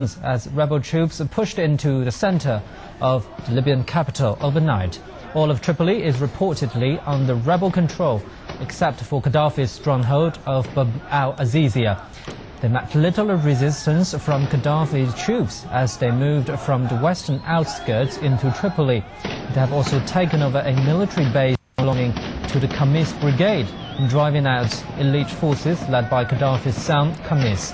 as rebel troops pushed into the center of the Libyan capital overnight. All of Tripoli is reportedly under rebel control, except for Gaddafi's stronghold of Bab al-Azizia. They met little resistance from Gaddafi's troops as they moved from the western outskirts into Tripoli. They have also taken over a military base belonging to the Khamis Brigade, driving out elite forces led by Gaddafi's son, Khamis.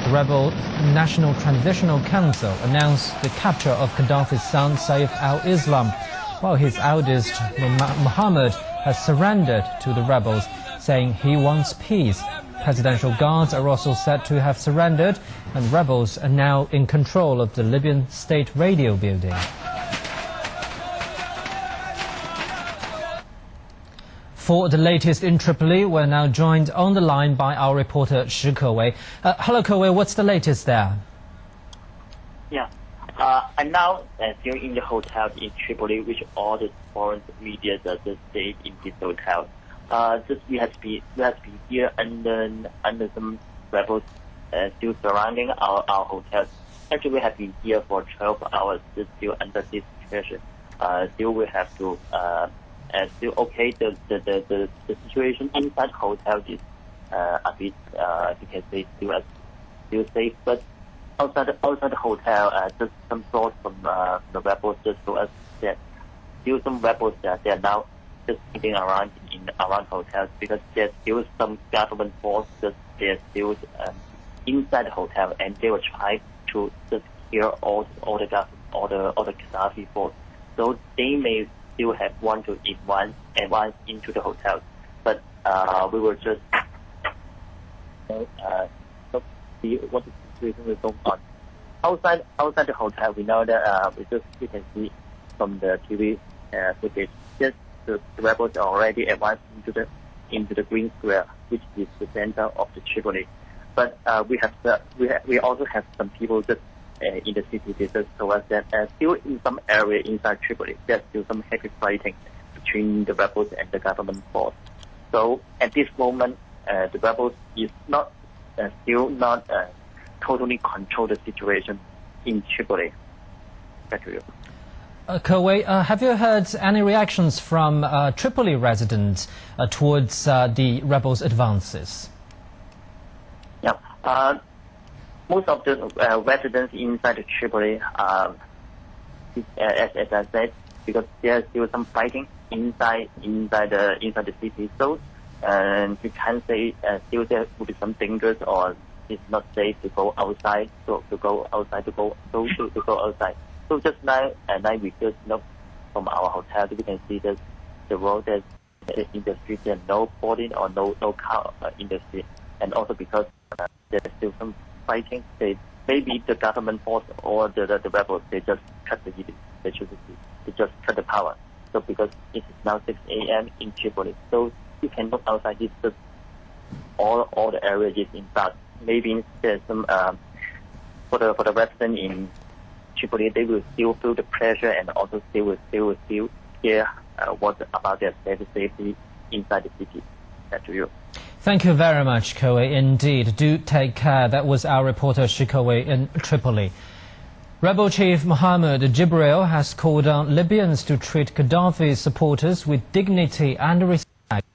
The rebel National Transitional Council announced the capture of Gaddafi's son, Saif al-Islam, while his eldest, Mohammed, has surrendered to the rebels, saying he wants peace. Presidential guards are also said to have surrendered, and rebels are now in control of the Libyan state radio building. For the latest in Tripoli, we're now joined on the line by our reporter Shi Kewei. Hello, Kewei, what's the latest there? Yeah, I'm now still in the hotel in Tripoli, which all the foreign media just stay in this hotel. We have been here under some rebels still surrounding our hotel. Actually, we have been here for 12 hours still under this situation. Still we have to. Still okay. The situation inside the hotel is a bit you can say still safe, but outside the hotel, just some thoughts from the rebels just told us that still some rebels they are now just sitting around around hotels because there's still some government forces they're still inside the hotel, and they will try to just clear all the Gaddafi force, so they may still have want to advance into the hotel, but we will just see what the situation will go on. Outside the hotel, we know that we can see from the TV footage, just the rebels are already advanced into the green square, which is the center of the Tripoli. But we also have some people just in the city. They just told us that still in some area inside Tripoli, there's still some heavy fighting between the rebels and the government force. So at this moment, the rebels is not still not totally control the situation in Tripoli. Back to you. Kewei, have you heard any reactions from Tripoli residents towards the rebels' advances? Yeah. Most of the residents inside the Tripoli, as I said, because there's still some fighting inside the city. So, you can't say still there will be some dangers or it's not safe to go outside. To go outside. So just now, we just look from our hotel, we can see that the road is in the street, there's no boarding or no car in the street, and also because there's still some fighting, maybe the government force or the rebels, they just cut the electricity, they just cut the power. So because it is now 6 a.m. in Tripoli, so you can look outside, it's just all the areas is in dark. Maybe there's some for the residents in Tripoli, they will still feel the pressure, and also they will still hear what about their safety inside the city. Back to you. Thank you very much, Kewei. Indeed, do take care. That was our reporter Shi Kewei in Tripoli. Rebel Chief Mohammed Jibril has called on Libyans to treat Gaddafi's supporters with dignity and respect.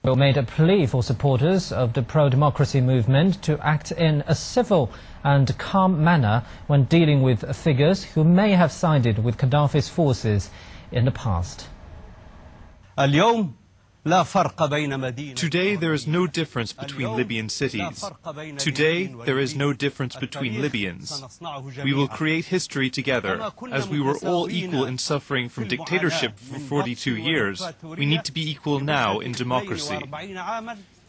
Jibril made a plea for supporters of the pro-democracy movement to act in a civil and calm manner when dealing with figures who may have sided with Gaddafi's forces in the past. Today there is no difference between Libyan cities. Today there is no difference between Libyans. We will create history together. As we were all equal in suffering from dictatorship for 42 years, we need to be equal now in democracy.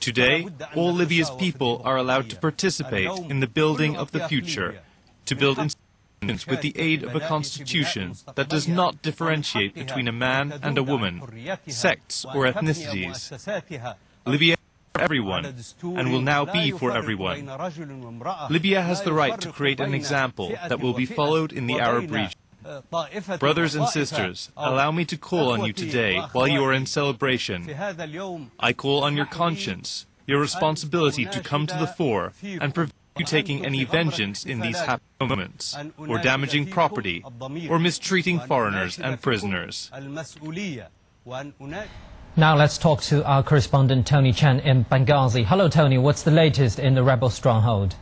Today, all Libya's people are allowed to participate in the building of the future, to build institutions with the aid of a constitution that does not differentiate between a man and a woman, sects or ethnicities. Libya is for everyone, and will now be for everyone. Libya has the right to create an example that will be followed in the Arab region. Brothers and sisters, allow me to call on you today while you are in celebration. I call on your conscience, your responsibility to come to the fore and prevent taking any vengeance in these happy moments, or damaging property, or mistreating foreigners and prisoners. Now let's talk to our correspondent Tony Chen in Benghazi. Hello Tony, what's the latest in the rebel stronghold?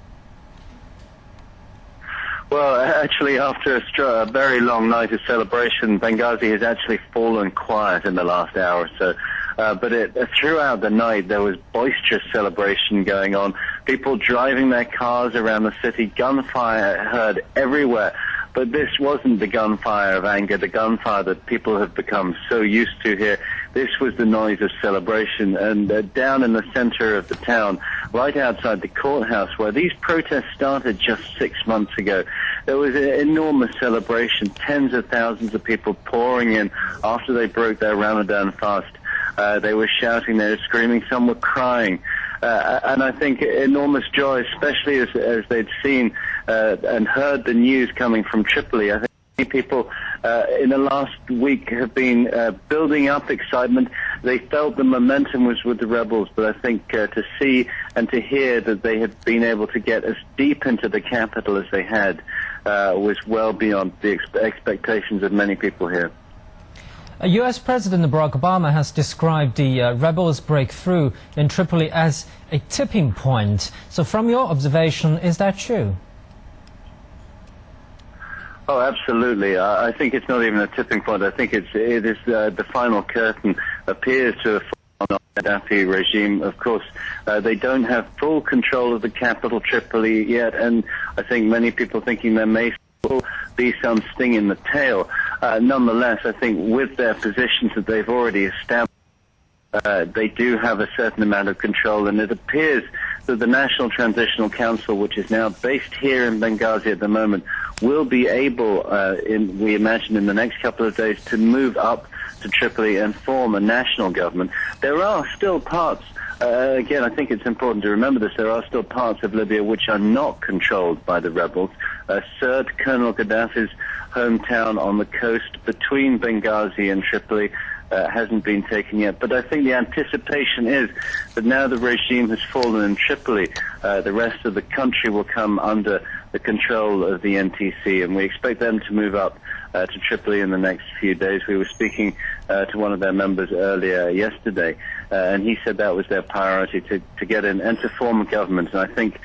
Well, actually, after a very long night of celebration, Benghazi has actually fallen quiet in the last hour or so. But throughout the night, there was boisterous celebration going on. People driving their cars around the city, gunfire heard everywhere. But this wasn't the gunfire of anger, the gunfire that people have become so used to here. This was the noise of celebration. And down in the center of the town, right outside the courthouse, where these protests started just 6 months ago, there was an enormous celebration, tens of thousands of people pouring in after they broke their Ramadan fast. They were shouting, they were screaming, some were crying. And I think enormous joy, especially as they'd seen and heard the news coming from Tripoli. I think many people in the last week have been building up excitement. They felt the momentum was with the rebels, but I think to see and to hear that they had been able to get as deep into the capital as they had was well beyond the expectations of many people here. US President Barack Obama has described the rebels' breakthrough in Tripoli as a tipping point. So from your observation, is that true? Oh, absolutely. I think it's not even a tipping point. I think it is the final curtain appears to have fallen on the Gaddafi regime. Of course, they don't have full control of the capital, Tripoli, yet, and I think many people thinking there may be some sting in the tail. Nonetheless, I think with their positions that they've already established, they do have a certain amount of control, and it appears that the National Transitional Council, which is now based here in Benghazi at the moment, will be able, we imagine in the next couple of days, to move up to Tripoli and form a national government. There are still parts, again, I think it's important to remember this, there are still parts of Libya which are not controlled by the rebels. Sirte, Colonel Gaddafi's hometown on the coast between Benghazi and Tripoli, hasn't been taken yet. But I think the anticipation is that now the regime has fallen in Tripoli, the rest of the country will come under the control of the NTC, and we expect them to move up to Tripoli in the next few days. We were speaking to one of their members earlier yesterday, and he said that was their priority, to get in and to form a government. And I think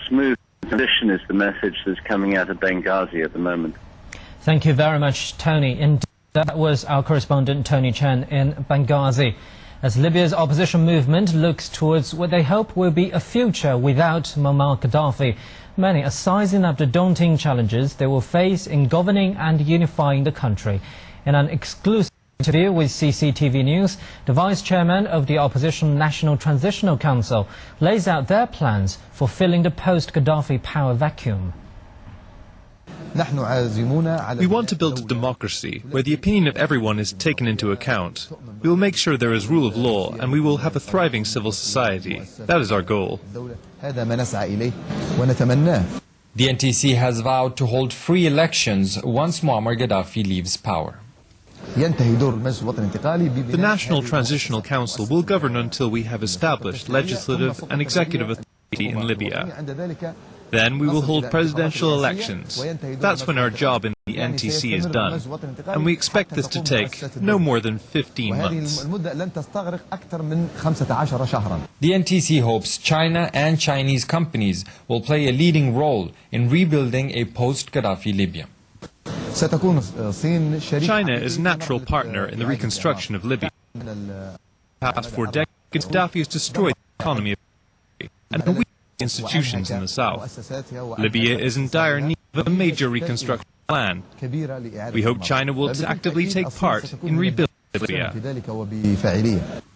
smooth transition is the message that's coming out of Benghazi at the moment. Thank you very much, Tony. Indeed, that was our correspondent Tony Chen in Benghazi. As Libya's opposition movement looks towards what they hope will be a future without Muammar Gaddafi, many are sizing up the daunting challenges they will face in governing and unifying the country. In an exclusive interview with CCTV News, the Vice Chairman of the Opposition National Transitional Council lays out their plans for filling the post-Gaddafi power vacuum. We want to build a democracy where the opinion of everyone is taken into account. We will make sure there is rule of law, and we will have a thriving civil society. That is our goal. The NTC has vowed to hold free elections once Muammar Gaddafi leaves power. The National Transitional Council will govern until we have established legislative and executive authority in Libya. Then we will hold presidential elections. That's when our job in the NTC is done. And we expect this to take no more than 15 months. The NTC hopes China and Chinese companies will play a leading role in rebuilding a post-Gaddafi Libya. China is a natural partner in the reconstruction of Libya. Past 4 decades, Gaddafi has destroyed the economy of Libya and weakened institutions in the south. Libya is in dire need of a major reconstruction plan. We hope China will actively take part in rebuilding Libya.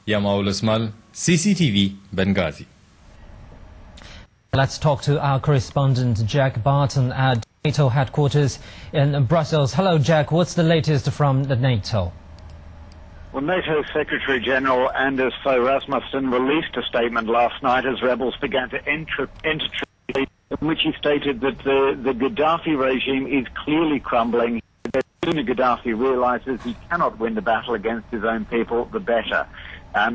Yamaul Ismail, CCTV, Benghazi. Let's talk to our correspondent Jack Barton at NATO headquarters in Brussels. Hello, Jack. What's the latest from the NATO? Well, NATO Secretary General Anders Fogh Rasmussen released a statement last night as rebels began to enter Tripoli, in which he stated that the Gaddafi regime is clearly crumbling. The sooner Gaddafi realizes he cannot win the battle against his own people, the better,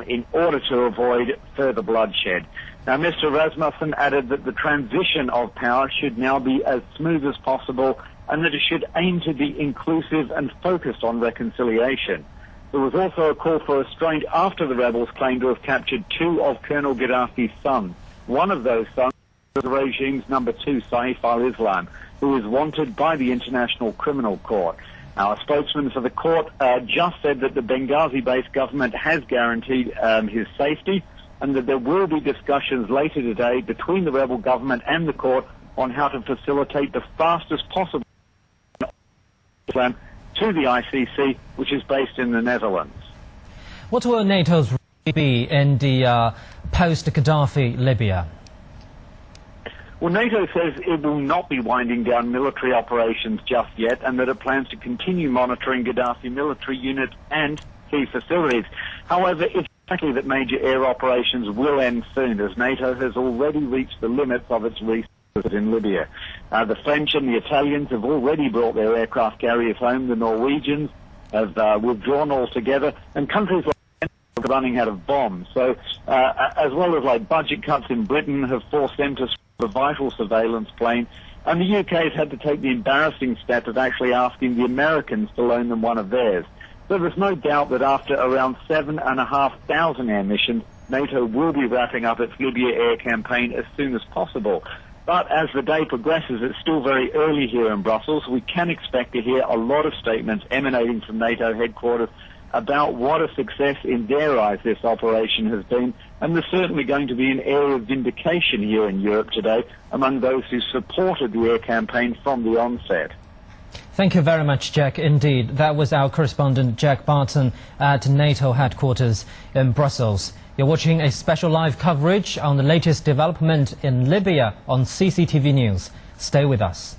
in order to avoid further bloodshed. Now, Mr. Rasmussen added that the transition of power should now be as smooth as possible and that it should aim to be inclusive and focused on reconciliation. There was also a call for restraint after the rebels claimed to have captured 2 of Colonel Gaddafi's sons. One of those sons was the regime's number 2, Saif al-Islam, who is wanted by the International Criminal Court. Now, a spokesman for the court just said that the Benghazi-based government has guaranteed his safety and that there will be discussions later today between the rebel government and the court on how to facilitate the fastest possible Islam to the ICC, which is based in the Netherlands. What will NATO's role be in the post-Gaddafi Libya? Well, NATO says it will not be winding down military operations just yet and that it plans to continue monitoring Gaddafi military units and key facilities. However, it's likely that major air operations will end soon as NATO has already reached the limits of its resources in Libya. The French and the Italians have already brought their aircraft carriers home. The Norwegians have withdrawn altogether, and countries like are running out of bombs. So, as well as budget cuts in Britain have forced them to a vital surveillance plane, and the UK has had to take the embarrassing step of actually asking the Americans to loan them one of theirs. So there's no doubt that after around 7,500 air missions, NATO will be wrapping up its Libya air campaign as soon as possible. But as the day progresses, it's still very early here in Brussels. We can expect to hear a lot of statements emanating from NATO headquarters about what a success in their eyes this operation has been, and there's certainly going to be an air of vindication here in Europe today among those who supported the air campaign from the onset. Thank you very much, Jack. Indeed, that was our correspondent Jack Barton at NATO headquarters in Brussels. You're watching a special live coverage on the latest development in Libya on CCTV News. Stay with us.